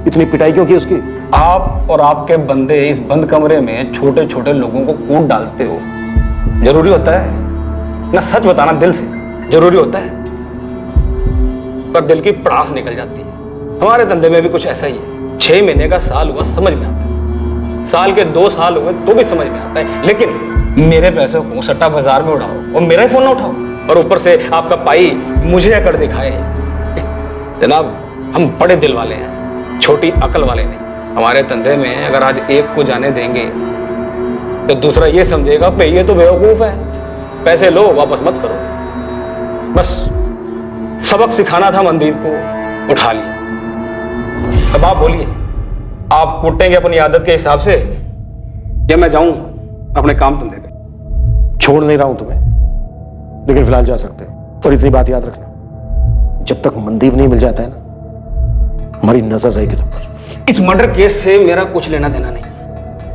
इतनी पिटाई क्यों की उसकी? आप और आपके बंदे इस बंद कमरे में छोटे छोटे लोगों को कूट डालते हो। जरूरी होता है ना? सच बताना दिल से जरूरी होता है, पर दिल की पड़ास निकल जाती है। हमारे धंधे में भी कुछ ऐसा ही है। 6 महीने का साल हुआ समझ में आता है, साल के 2 साल हुए तो भी समझ में आता है। लेकिन मेरे पैसे को सट्टा बाजार में उड़ाओ और मेरा ही फोन ना उठाओ, और ऊपर से आपका पाई मुझे अकड़ दिखाए। जनाब, हम बड़े दिल वाले हैं, छोटी अकल वाले नहीं। हमारे धंधे में अगर आज एक को जाने देंगे तो दूसरा ये समझेगा भाई ये तो बेवकूफ है, पैसे लो वापस मत करो। बस सबक सिखाना था मनदीप को, उठा लिया। अब आप बोलिए, आप कूटेंगे अपनी आदत के हिसाब से या मैं जाऊं अपने काम धंधे पे? छोड़ नहीं रहा हूं तुम्हें, लेकिन फिलहाल जा सकते हो। और इतनी बात याद रखना, जब तक मनदीप नहीं मिल जाता है ना, हमारी नजर रहेगी तुम पर। इस मर्डर केस से मेरा कुछ लेना देना नहीं।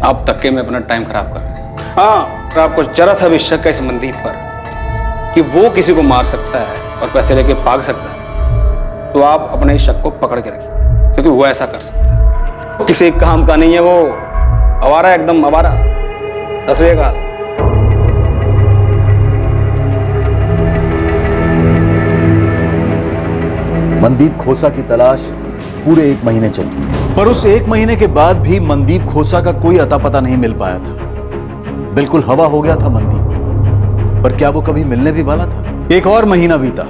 आप तक के में अपना टाइम खराब कर रहे हैं। हाँ, अगर आपको जरा सा भी शक है इस मनदीप पर कि वो किसी को मार सकता है और पैसे लेके भाग सकता है, तो आप अपने इस शक को पकड़ के रखिए, क्योंकि वो ऐसा कर सकता है। किसी काम का नहीं है वो, आवारा, एकदम आवारा। दसवेगा। मनदीप खोसा की तलाश पूरे 1 महीने चली, पर उस 1 महीने के बाद भी मनदीप खोसा का कोई अता पता नहीं मिल पाया था। बिल्कुल हवा हो गया था मनदीप, पर क्या वो कभी मिलने भी वाला था? एक और महीना बीता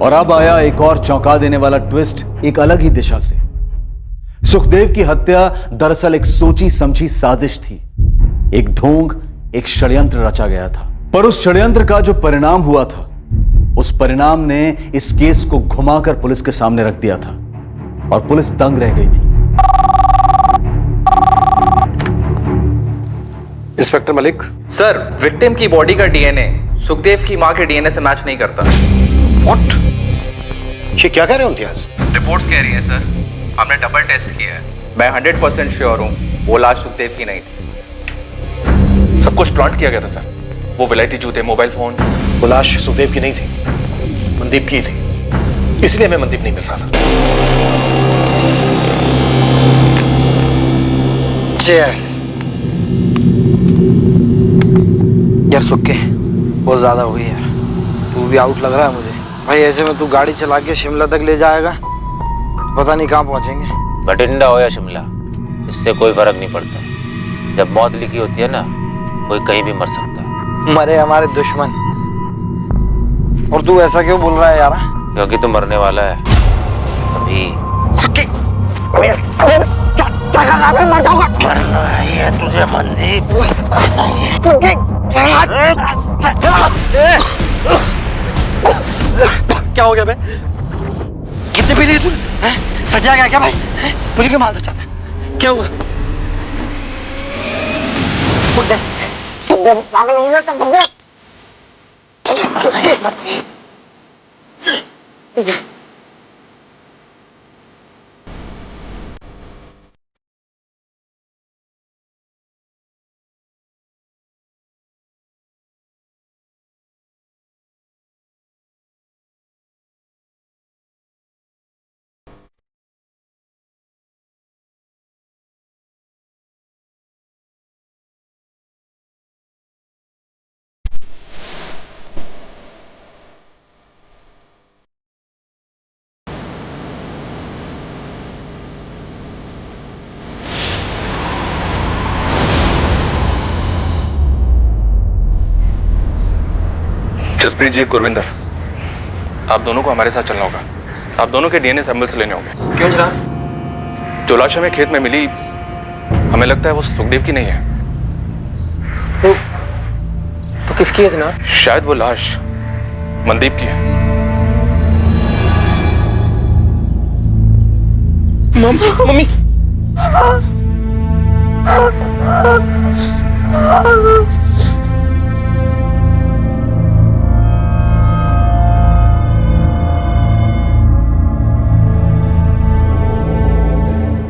और अब आया एक और चौंका देने वाला ट्विस्ट, एक अलग ही दिशा से। सुखदेव की हत्या दरअसल एक सोची समझी साजिश थी। एक ढोंग, एक षड्यंत्र रचा गया था। पर उस षड्यंत्र का जो परिणाम हुआ था, उस परिणाम ने इस केस को घुमाकर पुलिस के सामने रख दिया था और पुलिस दंग रह गई थी। इंस्पेक्टर मलिक सर, विक्टिम की बॉडी का डीएनए सुखदेव की मां के डीएनए से मैच नहीं करता। व्हाट? ये क्या कह रहे हो इम्तियाज? रिपोर्ट्स कह रही हैं सर, हमने डबल टेस्ट किया है। मैं 100% श्योर हूं वो लाश सुखदेव की नहीं थी। सब कुछ प्लांट किया गया था सर। वो विलायती जूते, मोबाइल फोन, वो लाश सुखदेव की नहीं थी, मनदीप की थी। इसलिए हमें मनदीप नहीं मिल रहा था। चीयर्स। यार सुक्के, बहुत ज्यादा हुई यार, तू भी आउट लग रहा है मुझे भाई। ऐसे में तू गाड़ी चला के शिमला तक ले जाएगा, पता नहीं कहाँ पहुंचेंगे। बठिंडा हो या शिमला, इससे कोई फर्क नहीं पड़ता। जब मौत लिखी होती है ना, कोई कहीं भी मर सकता है। मरे हमारे दुश्मन, और तू ऐसा क्यों बोल रहा है यार? क्योंकि तू मरने वाला है अभी। मरना है तुझे मनदीप। क्या हो गया बे? कितने पी लिए तू? सजा गया क्या भाई? मुझे क्यों मारना चाहता है? क्या हुआ? पागल हो गया तब गया। जसप्रीत जी, गुरविंदर, आप दोनों को हमारे साथ चलना होगा। आप दोनों के डीएनए सैंपल्स लेने होंगे। क्यों जनाब? जो लाश हमें खेत में मिली, हमें लगता है वो सुखदेव की नहीं है। तो किसकी है जनाब? शायद वो लाश मनदीप की है। मम्मी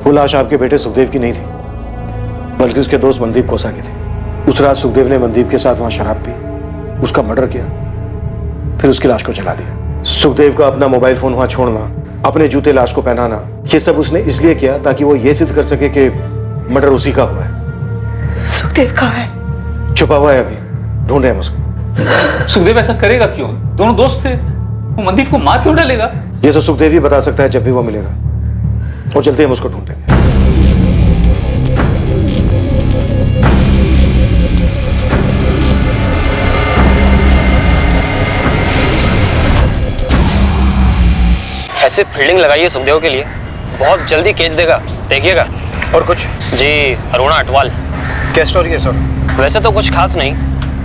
वो लाश आपके बेटे सुखदेव की नहीं थी, बल्कि उसके दोस्त मनदीप कोसा की थी। उस रात सुखदेव ने मनदीप के साथ वहां शराब पी, उसका मर्डर किया, फिर उसकी लाश को जला दिया। सुखदेव का अपना मोबाइल फोन वहां छोड़ना, अपने जूते लाश को पहनाना, ये सब उसने इसलिए किया ताकि वो ये सिद्ध कर सके कि मर्डर उसी का हुआ है। सुखदेव कहाँ है? छुपा हुआ है, अभी ढूंढ रहे हैं उसको। सुखदेव ऐसा करेगा क्यों? दोनों दोस्त थे, वो मनदीप को मार क्यों डालेगा? ये तो सुखदेव ही बता सकता है जब भी वो मिलेगा। और चलते हम उसको ढूंढेंगे। ऐसे फील्डिंग लगाइए सुखदेव के लिए, बहुत जल्दी केस देगा, देखिएगा। और कुछ? जी, अरुणा अटवाल। क्या स्टोरी है सर? वैसे तो कुछ खास नहीं,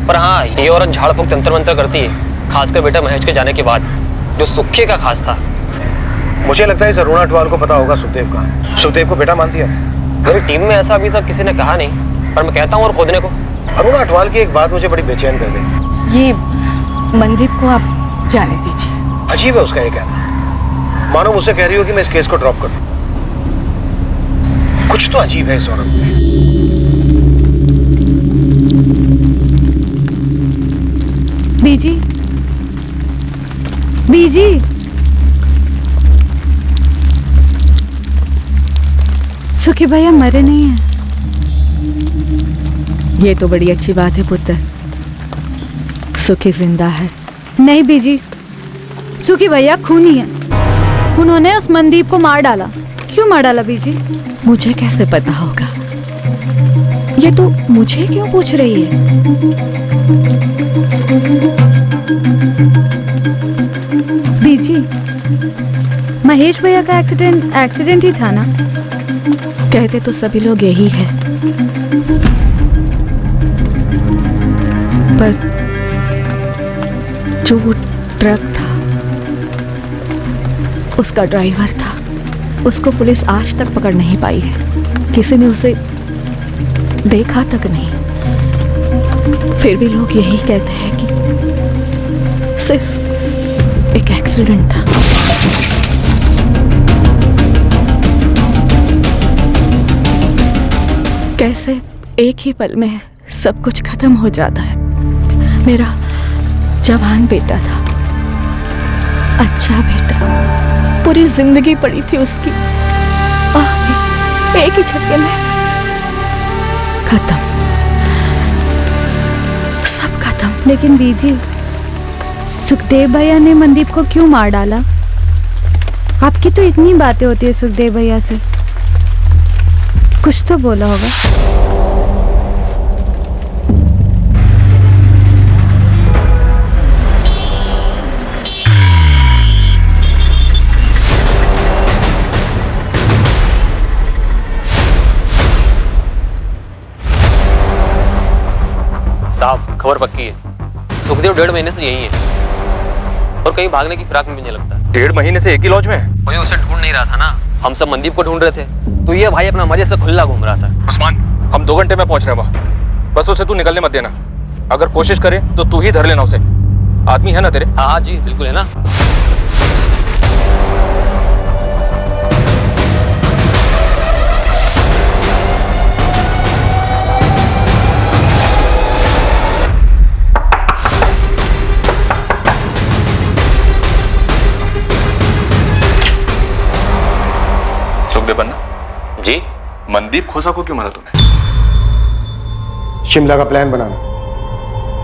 पर हाँ, ये औरत झाड़ फूक तंत्र मंत्र करती है, खासकर बेटा महेश के जाने के बाद, जो सुखे का खास था। मुझे लगता है इस अरुणा अटवाल को पता होगा सुखदेव का। सुखदेव को बेटा मानती है। मेरी टीम में ऐसा अभी तक किसी ने कहा नहीं, पर मैं कहता हूँ और खोदने को। अरुणा अटवाल की एक बात मुझे बड़ी बेचैन कर गई। ये मनदीप को आप जाने दीजिए। अजीब है उसका ये कहना, मानो मुझसे कह रही हो कि मैं इस केस को ड्रॉप कर दूं। कुछ तो अजीब है इस औरत में। बीजी, बीजी, सुखी भैया मरे नहीं हैं। ये तो बड़ी अच्छी बात है पुत्र, सुखी जिंदा है। नहीं बीजी, सुखी भैया खूनी है। उन्होंने उस मनदीप को मार डाला। क्यों मार डाला बीजी? मुझे कैसे पता होगा? ये तो मुझे क्यों पूछ रही है? बीजी, महेश भैया का एक्सीडेंट ही था ना? कहते तो सभी लोग यही है, पर जो वो ट्रक था, उसका ड्राइवर था, उसको पुलिस आज तक पकड़ नहीं पाई है। किसी ने उसे देखा तक नहीं। फिर भी लोग यही कहते हैं कि सिर्फ एक एक्सीडेंट था। कैसे एक ही पल में सब कुछ खत्म हो जाता है। मेरा जवान बेटा था, अच्छा बेटा, पूरी जिंदगी पड़ी थी उसकी, एक ही झटके में खत्म, सब खत्म। लेकिन बीजी, सुखदेव भैया ने मनदीप को क्यों मार डाला? आपकी तो इतनी बातें होती है सुखदेव भैया से, कुछ तो बोला होगा। साहब खबर पक्की है, सुखदेव 1.5 महीने से यही है और कहीं भागने की फिराक में भी नहीं लगता। 1.5 महीने से एक ही लॉज में है? कोई उसे ढूंढ नहीं रहा था ना, हम सब मनदीप को ढूंढ रहे थे, तो ये भाई अपना मजे से खुला घूम रहा था। उस्मान, हम 2 घंटे में पहुंच रहे हैं वहाँ, बस उसे तू निकलने मत देना। अगर कोशिश करे तो तू ही धर लेना उसे, आदमी है ना तेरे? हाँ हाँ जी बिल्कुल है ना। सुखदेव पन्ना जी, मनदीप खोसा को क्यों मारा तूने? शिमला का प्लान बनाना,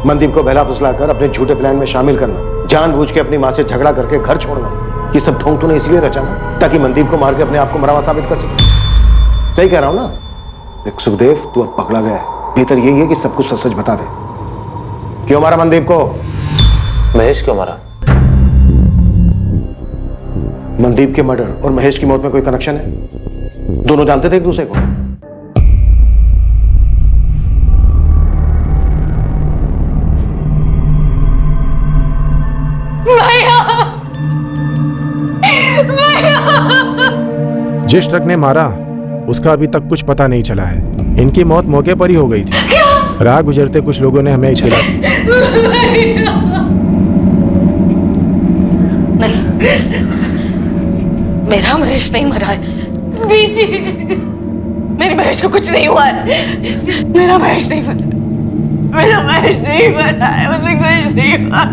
मनदीप को बहला फुसला कर अपने झूठे प्लान में शामिल करना, जानबूझ के अपनी मां से झगड़ा करके घर छोड़ना, ये सब ढोंग तूने इसलिए रचा ना ताकि मनदीप को मार के अपने आप को मरावा साबित कर सके। सही कह रहा हूं ना? देख सुखदेव, तू अब पकड़ा गया है, बेहतर यही है कि सब कुछ सच सच बता दे। क्यों मारा मनदीप को? महेश क्यों मारा? मनदीप के मर्डर और महेश की मौत में कोई कनेक्शन है? दोनों जानते थे एक दूसरे को? जिस ट्रक ने मारा उसका अभी तक कुछ पता नहीं चला है। इनकी मौत मौके पर ही हो गई थी। राह गुजरते कुछ लोगों ने हमें इत्तला दी। नहीं, मेरा महेश नहीं मरा है। बीजी, मेरे महेश को कुछ नहीं हुआ है। मेरा महेश नहीं मरा, मेरा महेश नहीं मरा है, मुझे कुछ नहीं हुआ।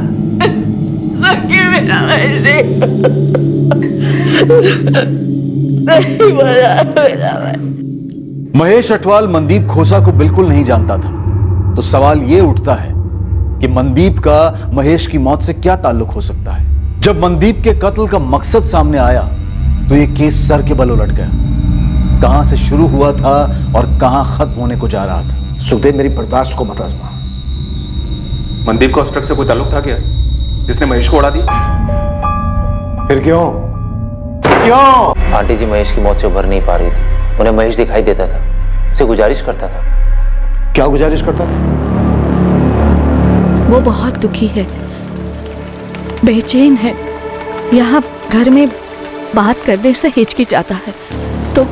सच्ची मेरा महेश नहीं मरा, मेरा महेश अटवाल मनदीप खोसा को बिल्कुल नहीं जानता था, तो सवाल यह उठता है कि मनदीप का महेश की मौत से क्या ताल्लुक हो सकता है। जब मनदीप के कत्ल का मकसद सामने आया तो यह केस सर के बल उलट गया। कहां से शुरू हुआ था और कहां खत्म होने को जा रहा था। सुखदेव, मेरी बर्दाश्त को मत आजमा। मनदीप का उस ट्रक से कोई ताल्लुक था क्या जिसने महेश को उड़ा दिया? फिर क्यों? क्यों? आंटी जी महेश की मौत से उभर नहीं पा रही थी, उन्हें महेश दिखाई देता था, उसे गुजारिश करता था। क्या गुजारिश करता था? वो बहुत दुखी है, बेचैन है, यहाँ घर में बात करने से हिचकिचाता है। तो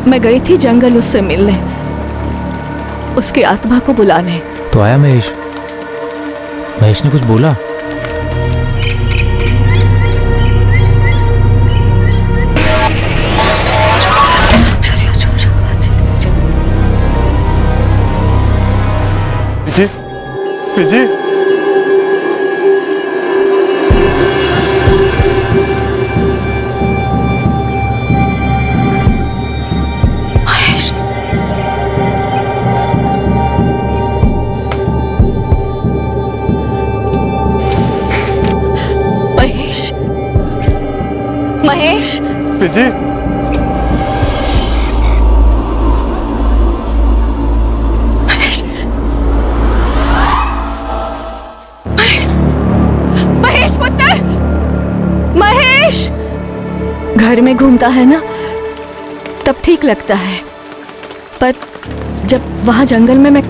मैं गई थी जंगल उससे मिलने, उसकी आत्मा को बुलाने। तो आया महेश? महेश ने कुछ बोला? जी महेश, महेश, जी महेश पुत्र, महेश। घर में घूमता है ना तब ठीक लगता है, पर जब वहां जंगल में मैं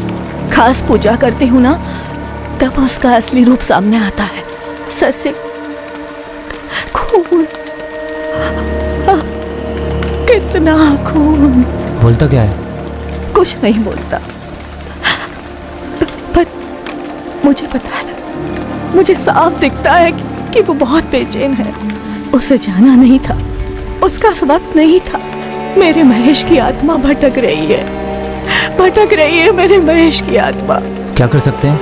खास पूजा करती हूँ ना तब उसका असली रूप सामने आता है। सर से खून, कितना खून। बोलता क्या है? कुछ नहीं बोलता, पर मुझे पता है, मुझे साफ दिखता है कि वो बहुत बेचैन है। उसे जाना नहीं था, उसका वक्त नहीं था। मेरे महेश की आत्मा भटक रही है, भटक रही है मेरे महेश की आत्मा। क्या कर सकते हैं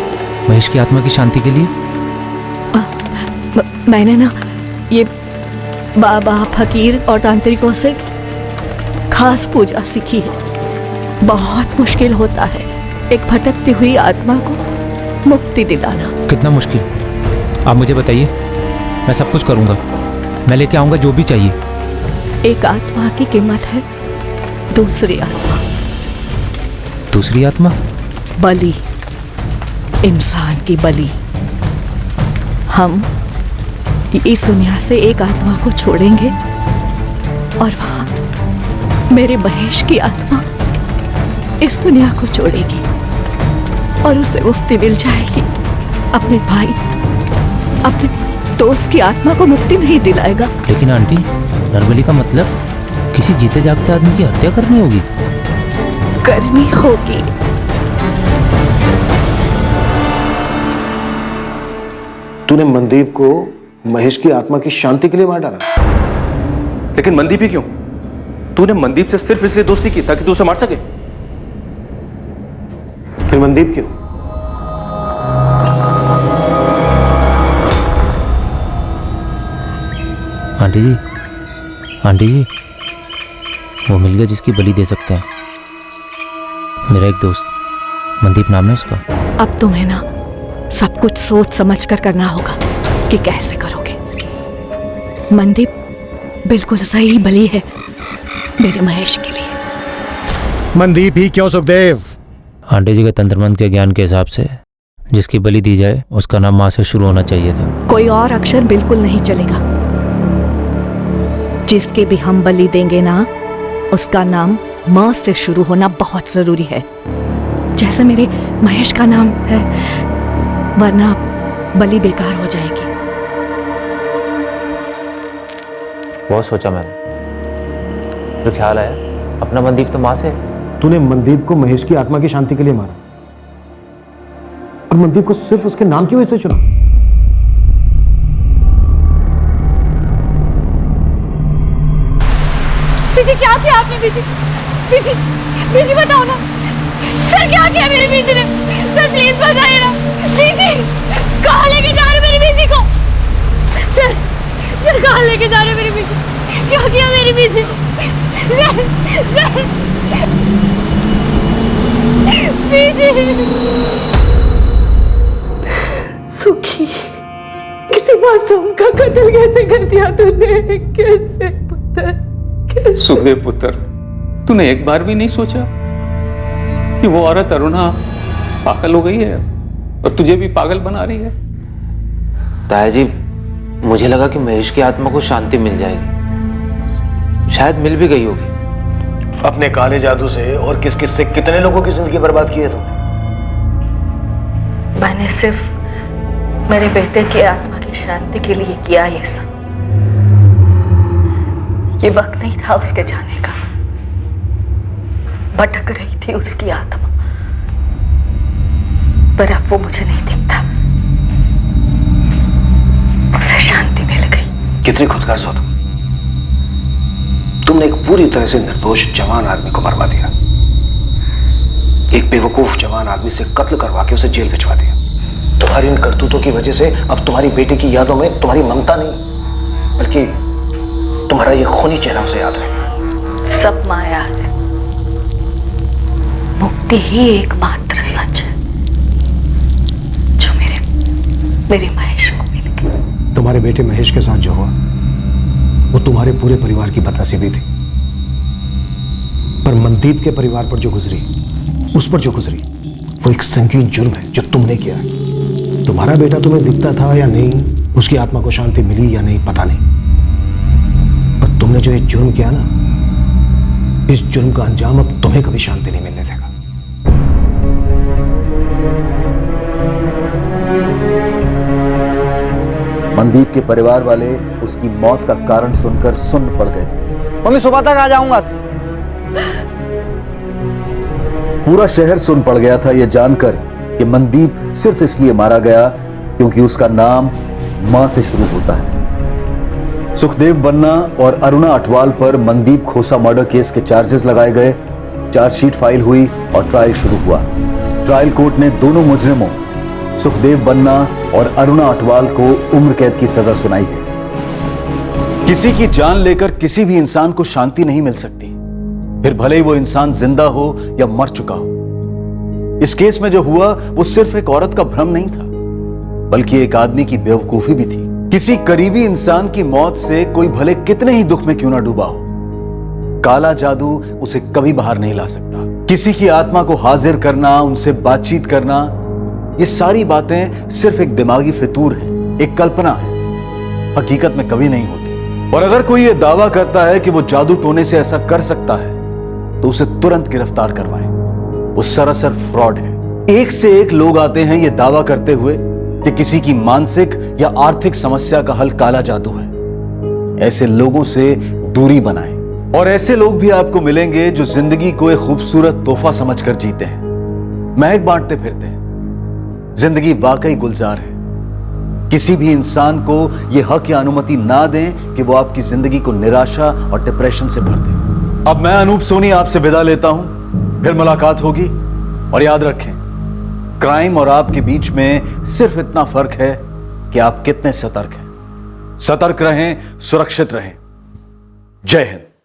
महेश की आत्मा की शांति के लिए? मैंने ना ये बाबा, फकीर और तांत्रिकों से खास पूजा सीखी है। बहुत मुश्किल होता है एक भटकती हुई आत्मा को मुक्ति दिलाना। कितना मुश्किल? आप मुझे बताइए, मैं सब कुछ करूंगा, मैं लेके आऊंगा जो भी चाहिए। एक आत्मा की कीमत है दूसरी आत्मा। दूसरी आत्मा? बलि, इंसान की बलि। हम इस दुनिया से एक आत्मा को छोड़ेंगे और वहां मेरे महेश की आत्मा इस दुनिया को छोड़ेगी और उसे मुक्ति मिल जाएगी। अपने भाई, अपने दोस्त की आत्मा को मुक्ति नहीं दिलाएगा। लेकिन आंटी, नरबली का मतलब किसी जीते जागते आदमी की हत्या करनी होगी? करनी होगी। तूने मनदीप को महेश की आत्मा की शांति के लिए मार डाला। लेकिन मनदीप ही क्यों? तूने मनदीप से सिर्फ इसलिए दोस्ती की ताकि तू उसे मार सके? फिर मनदीप क्यों? आंटी जी, वो मिल गया जिसकी बलि दे सकते हैं। मेरा एक दोस्त, मनदीप नाम है उसका। अब तुम्हें ना सब कुछ सोच समझ कर करना होगा कि कैसे करोगे। मनदीप बिल्कुल सही बलि है मेरे महेश के लिए। मनदीप ही क्यों सुखदेव? आंटी जी के तंत्र मंत्र के ज्ञान के हिसाब से जिसकी बलि दी जाए उसका नाम मां से शुरू होना चाहिए था। कोई और अक्षर बिल्कुल नहीं चलेगा। जिसकी भी हम बलि देंगे ना, उसका नाम म से शुरू होना बहुत जरूरी है, जैसे मेरे महेश का नाम है, वरना बलि बेकार हो जाएगी। बहुत सोचा मैंने, तो ख्याल आया अपना मनदीप तो मां से। तूने मनदीप को महेश की आत्मा की शांति के लिए मारा और मनदीप को सिर्फ उसके नाम की वजह से चुना। बीजी, क्या किया आपने? बीजी, बीजी, बीजी बताओ ना सर, क्या किया मेरी बीजी ने? सर प्लीज बताइए ना। बीजी, कहाँ लेके जा रहे मेरी बीजी को? सर, सर कहाँ लेके जा रहे मेरी बीजी? क्या किया मेरी बीजी? सर, सर, बीजी। सुखी, किसी मासूम का कत्ल कैसे कर दिया तूने? कैसे पुत्र? सुखदेव पुत्र, तूने एक बार भी नहीं सोचा कि वो औरत अरुणा पागल हो गई है और तुझे भी पागल बना रही है? ताया जी, मुझे लगा कि महेश की आत्मा को शांति मिल जाएगी, शायद मिल भी गई होगी। अपने काले जादू से और किस किस से कितने लोगों की जिंदगी बर्बाद की है तुमने? मैंने सिर्फ मेरे बेटे की आत्मा की शांति के लिए किया ये सब। ये वक्त नहीं था उसके जाने का। भटक रही थी उसकी आत्मा, पर अब वो मुझे नहीं दिखता। उसे शांति मिल गई। कितनी खुदगर्ज हो तुमने एक पूरी तरह से निर्दोष जवान आदमी को मरवा दिया, एक बेवकूफ जवान आदमी से कत्ल करवा के उसे जेल भिजवा दिया। तुम्हारी इन करतूतों की वजह से अब तुम्हारी बेटे की यादों में तुम्हारी ममता नहीं, बल्कि तुम्हारा ये खूनी चेहरा उसे याद है। सब माया है, मुक्ति ही एकमात्र सच है जो मेरे महेश को मिल गई। तुम्हारे बेटे महेश के साथ जो हुआ वो तुम्हारे पूरे परिवार की बदनसीबी थी, पर मनदीप के परिवार पर जो गुजरी, उस पर जो गुजरी, वो एक संगीन जुर्म है जो तुमने किया है। तुम्हारा बेटा तुम्हें दिखता था या नहीं, उसकी आत्मा को शांति मिली या नहीं, पता नहीं, पर तुमने जो ये जुर्म किया ना, इस जुर्म का अंजाम अब तुम्हें कभी शांति नहीं मिलने देगा। मनदीप के परिवार वाले उसकी मौत का कारण सुनकर सुन्न पड़ गए थे। मम्मी सुबह तक आ जाऊंगा। पूरा शहर सुन पड़ गया था यह जानकर कि मनदीप सिर्फ इसलिए मारा गया क्योंकि उसका नाम मां से शुरू होता है। सुखदेव बन्ना और अरुणा अटवाल पर मनदीप खोसा मर्डर केस के चार्जेस लगाए गए, चार्जशीट फाइल हुई और ट्रायल शुरू हुआ। ट्रायल कोर्ट ने दोनों मुजरिमों सुखदेव बन्ना और अरुणा अटवाल को उम्र कैद की सजा सुनाई है। किसी की जान लेकर किसी भी इंसान को शांति नहीं मिल सकती, फिर भले ही वो इंसान जिंदा हो या मर चुका हो। इस केस में जो हुआ वो सिर्फ एक औरत का भ्रम नहीं था, बल्कि एक आदमी की बेवकूफी भी थी। किसी करीबी इंसान की मौत से कोई भले कितने ही दुख में क्यों ना डूबा हो, काला जादू उसे कभी बाहर नहीं ला सकता। किसी की आत्मा को हाजिर करना, उनसे बातचीत करना, ये सारी बातें सिर्फ एक दिमागी फितूर है, एक कल्पना है, हकीकत में कभी नहीं होती। और अगर कोई ये दावा करता है कि वो जादू टोने से ऐसा कर सकता है तो उसे तुरंत गिरफ्तार करवाएं। वो सरासर फ्रॉड है। एक से एक लोग आते हैं ये दावा करते हुए कि किसी की मानसिक या आर्थिक समस्या का हल काला जादू है। ऐसे लोगों से दूरी बनाएं। और ऐसे लोग भी आपको मिलेंगे जो जिंदगी को एक खूबसूरत तोहफा समझकर जीते हैं, महक बांटते फिरते हैं। जिंदगी वाकई गुलजार है। किसी भी इंसान को यह हक या अनुमति ना दें कि वो आपकी जिंदगी को निराशा और डिप्रेशन से भर दे। अब मैं अनूप सोनी आपसे विदा लेता हूं, फिर मुलाकात होगी। और याद रखें, क्राइम और आपके बीच में सिर्फ इतना फर्क है कि आप कितने सतर्क हैं। सतर्क रहें, सुरक्षित रहें। जय हिंद।